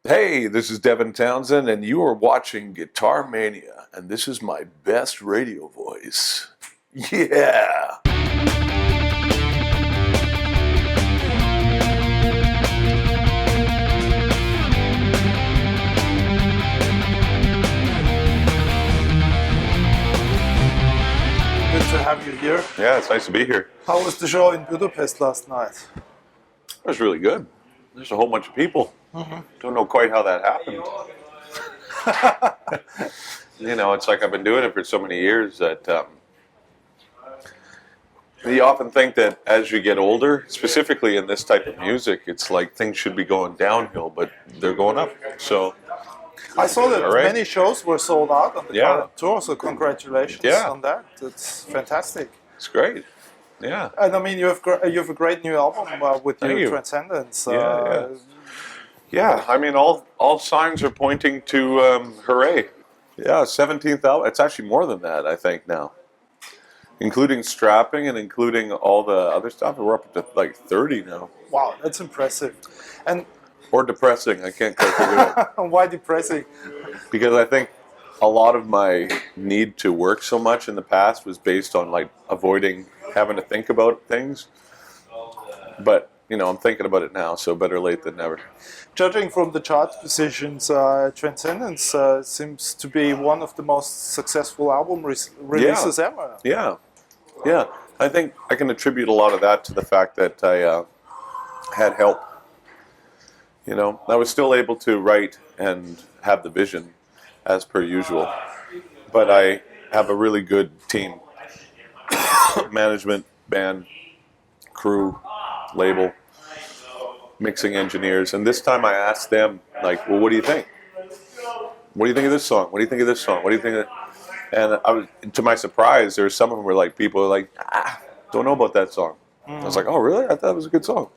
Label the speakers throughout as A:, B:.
A: Hey, this is Devin Townsend, and you are watching Guitar Mania, and this is my best radio voice. Yeah!
B: Good to have you here.
A: Yeah, it's nice to be here.
B: How was the show in Budapest last night?
A: It was really good. There's a whole bunch of people. Don't know quite how that happened. It's like I've been doing it for so many years that you often think that as you get older, specifically in this type of music, it's like things should be going downhill, but they're going up. So,
B: I saw that
A: All right.
B: many shows were sold out on the
A: Yeah.
B: current tour, so congratulations
A: Yeah.
B: on that. It's fantastic.
A: it's great. Yeah.
B: And I mean, you have a great new album with
A: Thank
B: your
A: you.
B: Transcendence.
A: Yeah. Yeah, I mean, all signs are pointing to hooray. Yeah, 17th album. It's actually more than that, I think, now. Including strapping and including all the other stuff. We're up to like 30 now.
B: Wow, that's impressive. And
A: Or depressing, I can't quite figure it out.
B: why depressing?
A: Because I think a lot of my need to work so much in the past was based on like avoiding having to think about things. But, I'm thinking about it now, so better late than never.
B: Judging from the chart positions, Transcendence seems to be one of the most successful album releases ever.
A: Yeah, yeah. I think I can attribute a lot of that to the fact that I had help. I was still able to write and have the vision as per usual, but I have a really good team, management, band, crew, label, mixing engineers, and this time I asked them, like, well, what do you think? What do you think of this song? What do you think of this song? What do you think of... And I was, to my surprise, there were some of them were like, people were like, don't know about that song. I was like, oh, really? I thought it was a good song.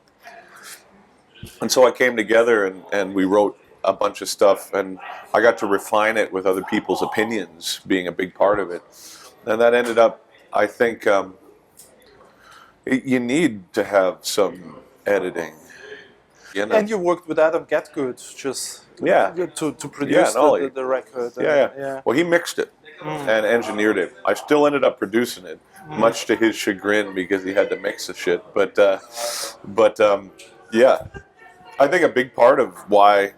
A: And so I came together and we wrote a bunch of stuff, and I got to refine it with other people's opinions being a big part of it. And that ended up, I think, you need to have some editing.
B: And you worked with Adam Getgood just to produce the record.
A: Yeah. Well, he mixed it and engineered it. I still ended up producing it, much to his chagrin because he had to mix the shit. But yeah, I think a big part of why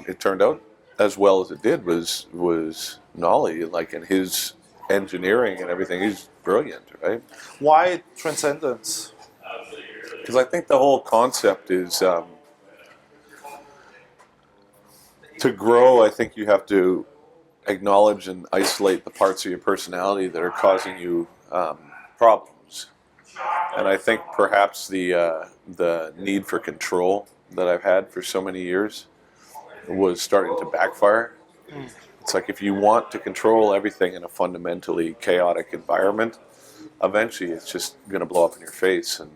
A: it turned out as well as it did was Nolly, like in his engineering and everything. He's brilliant, right?
B: Why Transcendence?
A: Because I think the whole concept is to grow. I think you have to acknowledge and isolate the parts of your personality that are causing you problems. And I think perhaps the need for control that I've had for so many years was starting to backfire. It's like if you want to control everything in a fundamentally chaotic environment, eventually it's just going to blow up in your face. And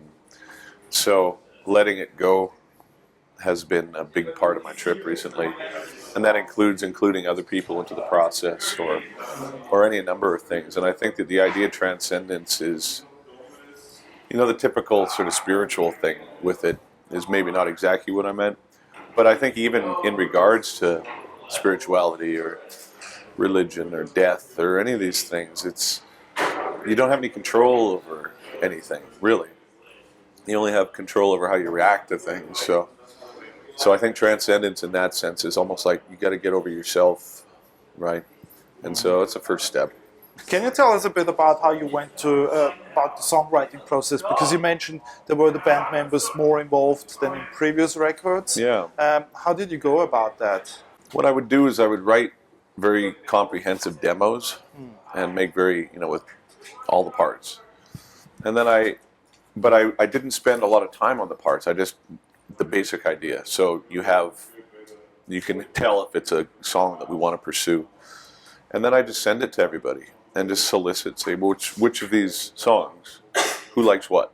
A: so letting it go has been a big part of my trip recently. And that includes including other people into the process or any number of things. And I think that the idea of transcendence is, the typical sort of spiritual thing with it is maybe not exactly what I meant. But I think even in regards to spirituality or religion or death or any of these things, you don't have any control over anything, really. You only have control over how you react to things. So I think transcendence in that sense is almost like you got to get over yourself, right? And so it's a first step.
B: Can you tell us a bit about how you went to about the songwriting process? Because you mentioned there were the band members more involved than in previous records.
A: Yeah.
B: How did you go about that?
A: What I would do is I would write very comprehensive demos and make with all the parts. And then I didn't spend a lot of time on the parts. The basic idea. So you can tell if it's a song that we want to pursue. And then I just send it to everybody and just solicit, say, which of these songs, who likes what?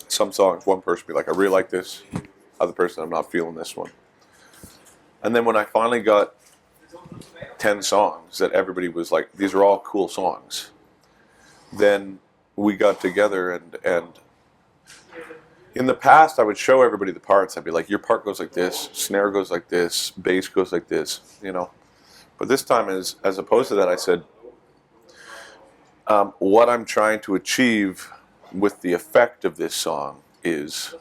A: Some songs, one person be like, I really like this. Other person, I'm not feeling this one. And then when I finally got 10 songs that everybody was like, these are all cool songs, then we got together and in the past, I would show everybody the parts. I'd be like, your part goes like this, snare goes like this, bass goes like this, you know. But this time, as opposed to that, I said, what I'm trying to achieve with the effect of this song is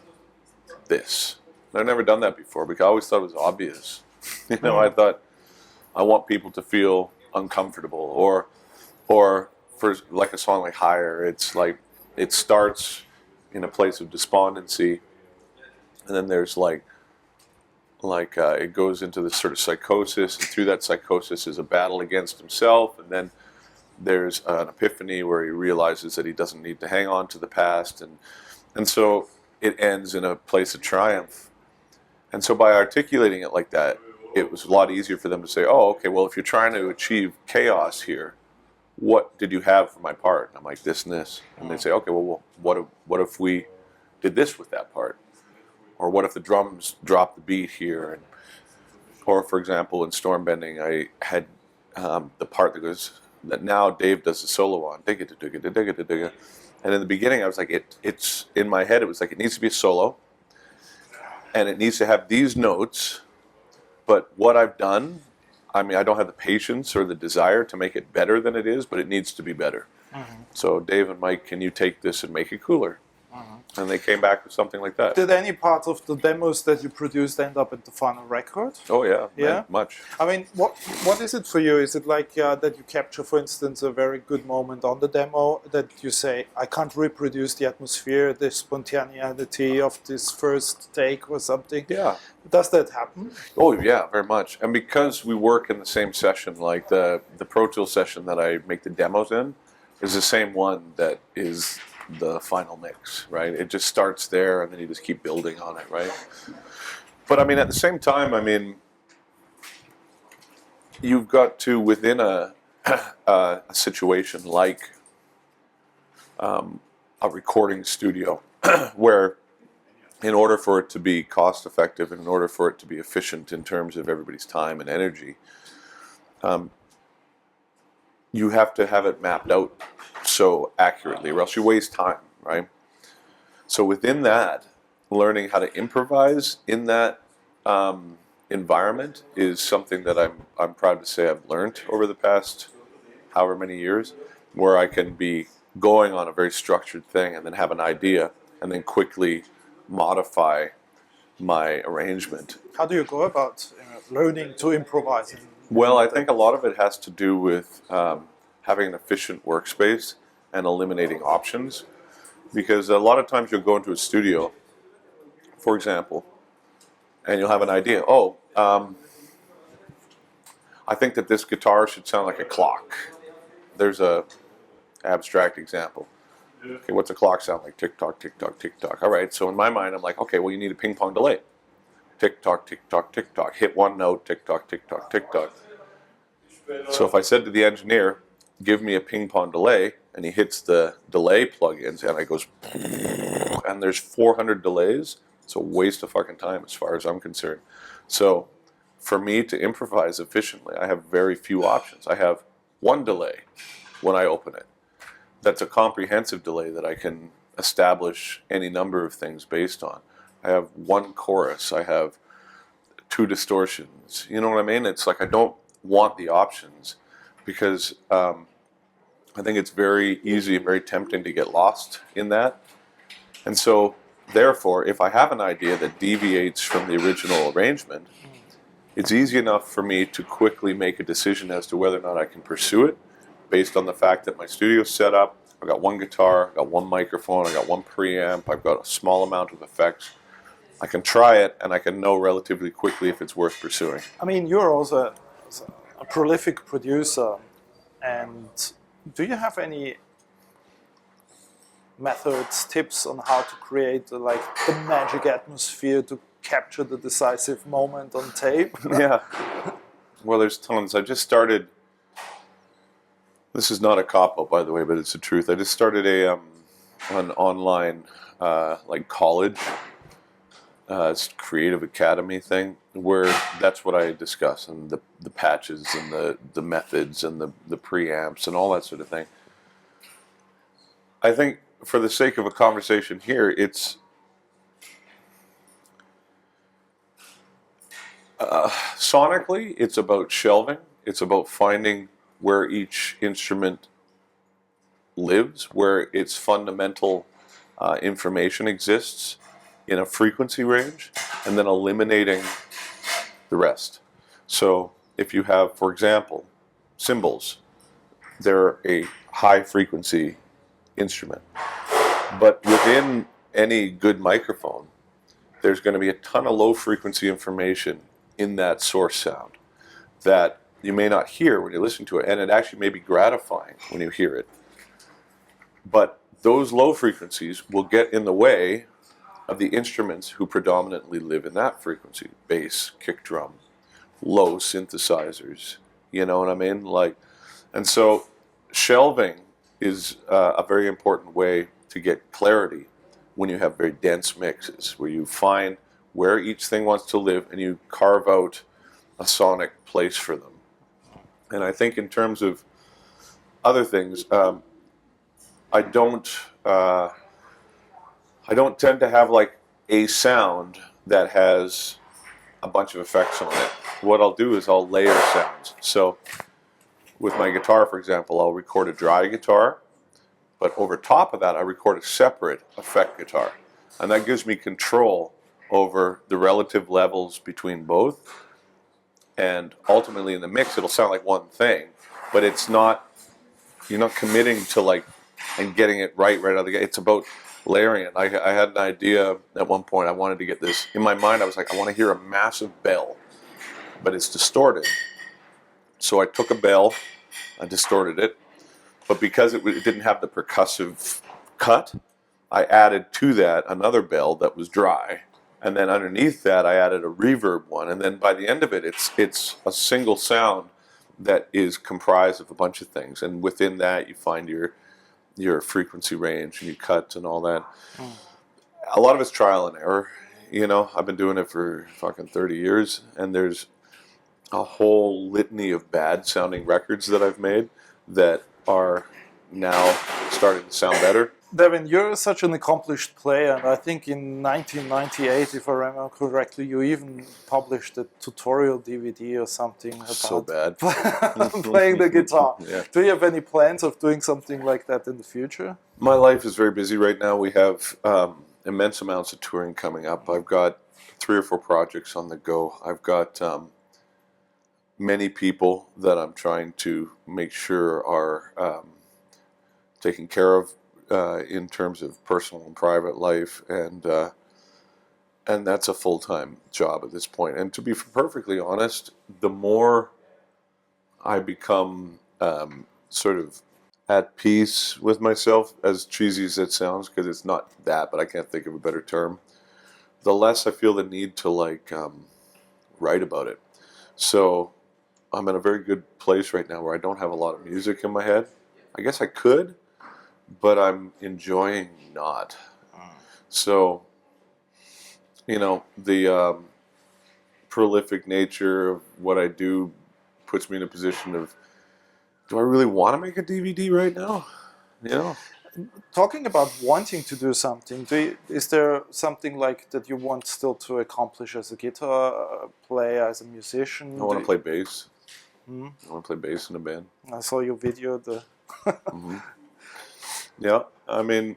A: this. And I've never done that before because I always thought it was obvious. You know, I thought I want people to feel uncomfortable, or for like a song like Higher, it's like it starts in a place of despondency, and then there's like it goes into this sort of psychosis, and through that psychosis is a battle against himself, and then there's an epiphany where he realizes that he doesn't need to hang on to the past, and so it ends in a place of triumph. And so by articulating it like that, it was a lot easier for them to say, oh, okay, well, if you're trying to achieve chaos here, what did you have for my part? And I'm like, this and this. And they say, okay, well, what if we did this with that part? Or what if the drums dropped the beat here? Or, for example, in Stormbending, I had the part that now Dave does the solo on. Dig it, dig it, dig it, dig it. And in the beginning, I was like, it's in my head, it was like, it needs to be a solo. And it needs to have these notes. But what I've done, I mean, I don't have the patience or the desire to make it better than it is, but it needs to be better. So Dave and Mike, can you take this and make it cooler? And they came back with something like that.
B: Did any part of the demos that you produced end up in the final record?
A: Oh yeah,
B: Yeah?
A: man, much.
B: I mean, what is it for you? Is it like that you capture, for instance, a very good moment on the demo that you say, I can't reproduce the atmosphere, the spontaneity of this first take or something?
A: Yeah.
B: Does that happen?
A: Oh yeah, very much. And because we work in the same session, like the Pro Tools session that I make the demos in, is the same one that is the final mix, right? It just starts there and then you just keep building on it, right? But I mean, at the same time, I mean, you've got to, within a situation like a recording studio, where in order for it to be cost effective and in order for it to be efficient in terms of everybody's time and energy, you have to have it mapped out so accurately, or else you waste time, right? So within that, learning how to improvise in that environment is something that I'm proud to say I've learned over the past however many years, where I can be going on a very structured thing and then have an idea and then quickly modify my arrangement.
B: How do you go about learning to improvise?
A: Well, I think a lot of it has to do with having an efficient workspace and eliminating options. Because a lot of times you'll go into a studio, for example, and you'll have an idea. Oh, I think that this guitar should sound like a clock. There's a abstract example. Okay, what's a clock sound like? Tick tock, tick tock, tick tock. All right, so in my mind, I'm like, okay, well, you need a ping pong delay. Tick tock, tick tock, tick tock. Hit one note, tick tock, tick tock, tick tock. So if I said to the engineer, give me a ping pong delay, and he hits the delay plugins, and it goes, and there's 400 delays. It's a waste of fucking time as far as I'm concerned. So for me to improvise efficiently, I have very few options. I have one delay when I open it. That's a comprehensive delay that I can establish any number of things based on. I have one chorus. I have two distortions. You know what I mean? It's like I don't want the options because I think it's very easy and very tempting to get lost in that. And so, therefore, if I have an idea that deviates from the original arrangement, it's easy enough for me to quickly make a decision as to whether or not I can pursue it based on the fact that my studio's set up, I've got one guitar, I've got one microphone, I've got one preamp, I've got a small amount of effects. I can try it and I can know relatively quickly if it's worth pursuing.
B: I mean, you're also a prolific producer, and do you have any methods, tips on how to create the magic atmosphere to capture the decisive moment on tape?
A: Yeah. Well, there's tons. I just started. This is not a cop-out, by the way, but it's the truth. I just started an online college creative academy thing where that's what I discuss, and the patches and the methods and the preamps and all that sort of thing. I think for the sake of a conversation here, it's Sonically, it's about shelving. It's about finding where each instrument lives, where its fundamental information exists in a frequency range, and then eliminating the rest. So if you have, for example, cymbals, they're a high frequency instrument. But within any good microphone, there's going to be a ton of low frequency information in that source sound that you may not hear when you listen to it, and it actually may be gratifying when you hear it. But those low frequencies will get in the way of the instruments who predominantly live in that frequency: bass, kick drum, low synthesizers. You know what I mean? And so shelving is a very important way to get clarity when you have very dense mixes, where you find where each thing wants to live and you carve out a sonic place for them. And I think in terms of other things, I don't tend to have like a sound that has a bunch of effects on it. What I'll do is I'll layer sounds. So with my guitar, for example, I'll record a dry guitar, but over top of that, I record a separate effect guitar. And that gives me control over the relative levels between both. And ultimately in the mix, it'll sound like one thing, but it's not, you're not committing to like, and getting it right out of the gate. It's about layering it. I had an idea at one point. I wanted to get this, in my mind, I was like, I want to hear a massive bell, but it's distorted. So I took a bell, I distorted it, but because it didn't have the percussive cut, I added to that another bell that was dry. And then underneath that, I added a reverb one. And then by the end of it, it's a single sound that is comprised of a bunch of things. And within that, you find your frequency range and your cuts and all that. A lot of it's trial and error. You know, I've been doing it for fucking 30 years, and there's a whole litany of bad sounding records that I've made that are now starting to sound better.
B: Devin, you're such an accomplished player, and I think in 1998, if I remember correctly, you even published a tutorial DVD or something about
A: So bad.
B: playing the guitar.
A: Yeah.
B: Do you have any plans of doing something like that in the future?
A: My life is very busy right now. We have immense amounts of touring coming up. I've got 3 or 4 projects on the go. I've got many people that I'm trying to make sure are taken care of in terms of personal and private life, and that's a full-time job at this point. And to be perfectly honest, the more I become sort of at peace with myself, as cheesy as it sounds, because it's not that, but I can't think of a better term, the less I feel the need to like write about it. So I'm in a very good place right now where I don't have a lot of music in my head. I guess I could, but I'm enjoying not. So, you know, the prolific nature of what I do puts me in a position of, do I really want to make a DVD right now? You know?
B: Talking about wanting to do something, is there something like that you want still to accomplish as a guitar player, as a musician?
A: I want to play bass.
B: Hmm?
A: I want to play bass in a band.
B: I saw your video.
A: Mm-hmm. Yeah, I mean,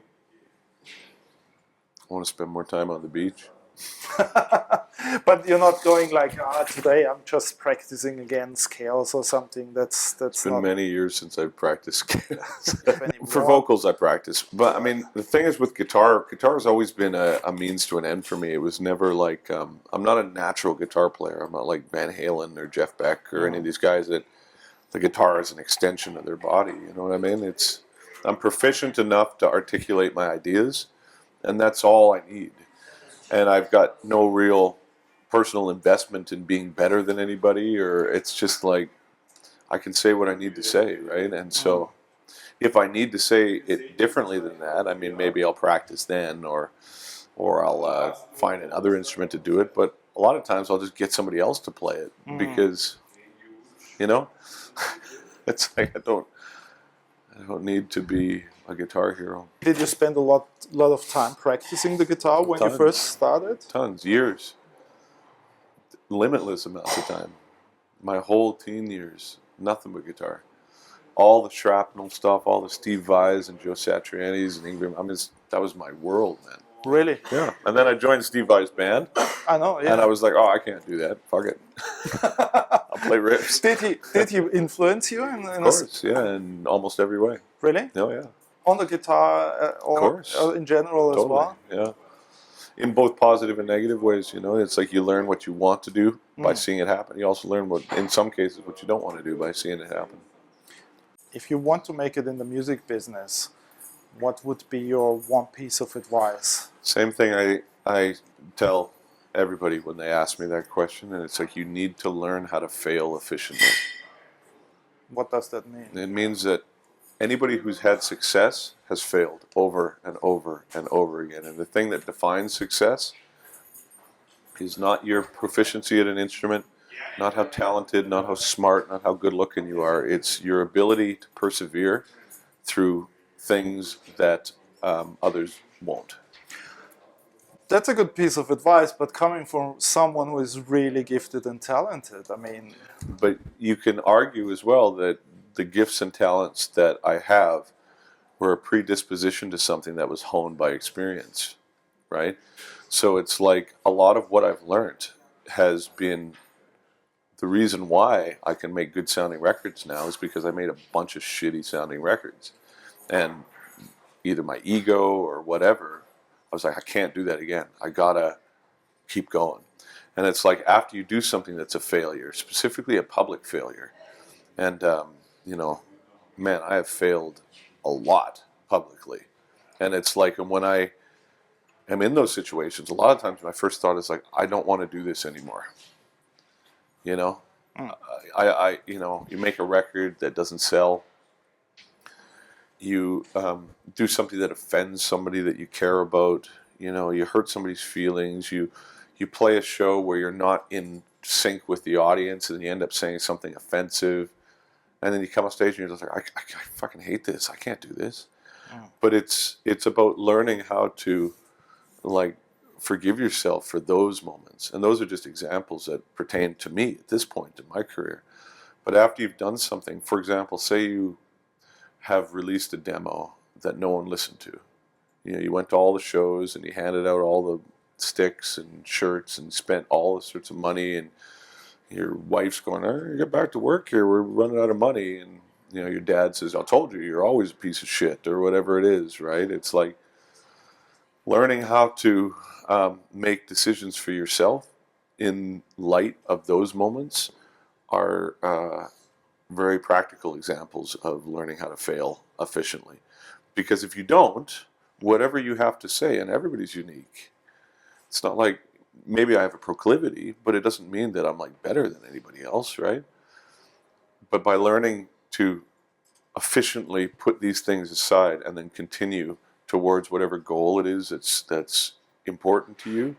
A: I want to spend more time on the beach.
B: But you're not going like, today I'm just practicing again scales or something. That's
A: It's been
B: not
A: many years since I've practiced scales.
B: anymore.
A: For vocals, I practice. But I mean, the thing is with guitar has always been a means to an end for me. It was never like, I'm not a natural guitar player. I'm not like Van Halen or Jeff Beck or any of these guys that the guitar is an extension of their body. You know what I mean? I'm proficient enough to articulate my ideas, and that's all I need. And I've got no real personal investment in being better than anybody, or it's just like I can say what I need to say, right? And so if I need to say it differently than that, I mean, maybe I'll practice then, or I'll find another instrument to do it. But a lot of times I'll just get somebody else to play it because, you know, it's like I don't need to be a guitar hero.
B: Did you spend a lot of time practicing the guitar when you
A: Tons.
B: first started?
A: Tons, years. limitless amounts of time. My whole teen years, nothing but guitar. All the shrapnel stuff, all the Steve Vais and Joe Satriani's and Ingram. I mean, that was my world, man.
B: Really?
A: Yeah. And then I joined Steve Vai's band,
B: I know. Yeah.
A: and I was like, oh, I can't do that. Fuck it. I'll play riffs.
B: Did he influence you
A: Of course, yeah, in almost every way.
B: Really?
A: Oh, yeah.
B: On the guitar, or in general as well?
A: Yeah. In both positive and negative ways, you know. It's like you learn what you want to do by seeing it happen. You also learn what, in some cases, what you don't want to do by seeing it happen.
B: If you want to make it in the music business, what would be your one piece of advice?
A: Same thing I tell everybody when they ask me that question, and it's like you need to learn how to fail efficiently.
B: What does that mean?
A: It means that anybody who's had success has failed over and over and over again. And the thing that defines success is not your proficiency at an instrument, not how talented, not how smart, not how good looking you are. It's your ability to persevere through things that others won't.
B: That's a good piece of advice, but coming from someone who is really gifted and talented, I mean...
A: But you can argue as well that the gifts and talents that I have were a predisposition to something that was honed by experience, right? So it's like a lot of what I've learned has been the reason why I can make good sounding records now is because I made a bunch of shitty sounding records. And either my ego or whatever, I was like, I can't do that again. I gotta keep going. And it's like after you do something that's a failure, specifically a public failure, and you know, man, I have failed a lot publicly. And it's like, and when I am in those situations, a lot of times my first thought is like, I don't want to do this anymore. You know, you know, you make a record that doesn't sell. You do something that offends somebody that you care about. You know, you hurt somebody's feelings. You play a show where you're not in sync with the audience, and you end up saying something offensive. And then you come on stage and you're just like, I fucking hate this. I can't do this. But it's about learning how to like forgive yourself for those moments. And those are just examples that pertain to me at this point in my career. But after you've done something, for example, say you have released a demo that no one listened to. You know, you went to all the shows and you handed out all the sticks and shirts and spent all the sorts of money, and your wife's going, get back to work here, we're running out of money. And you know, your dad says, I told you, you're always a piece of shit, or whatever it is, right? It's like learning how to make decisions for yourself in light of those moments are very practical examples of learning how to fail efficiently. Because if you don't, whatever you have to say, and everybody's unique, it's not like maybe I have a proclivity, but it doesn't mean that I'm like better than anybody else, right? But by learning to efficiently put these things aside and then continue towards whatever goal it is that's important to you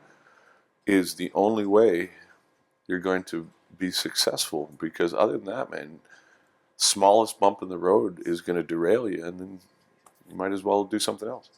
A: is the only way you're going to be successful. Because other than that, man, smallest bump in the road is going to derail you, and then you might as well do something else.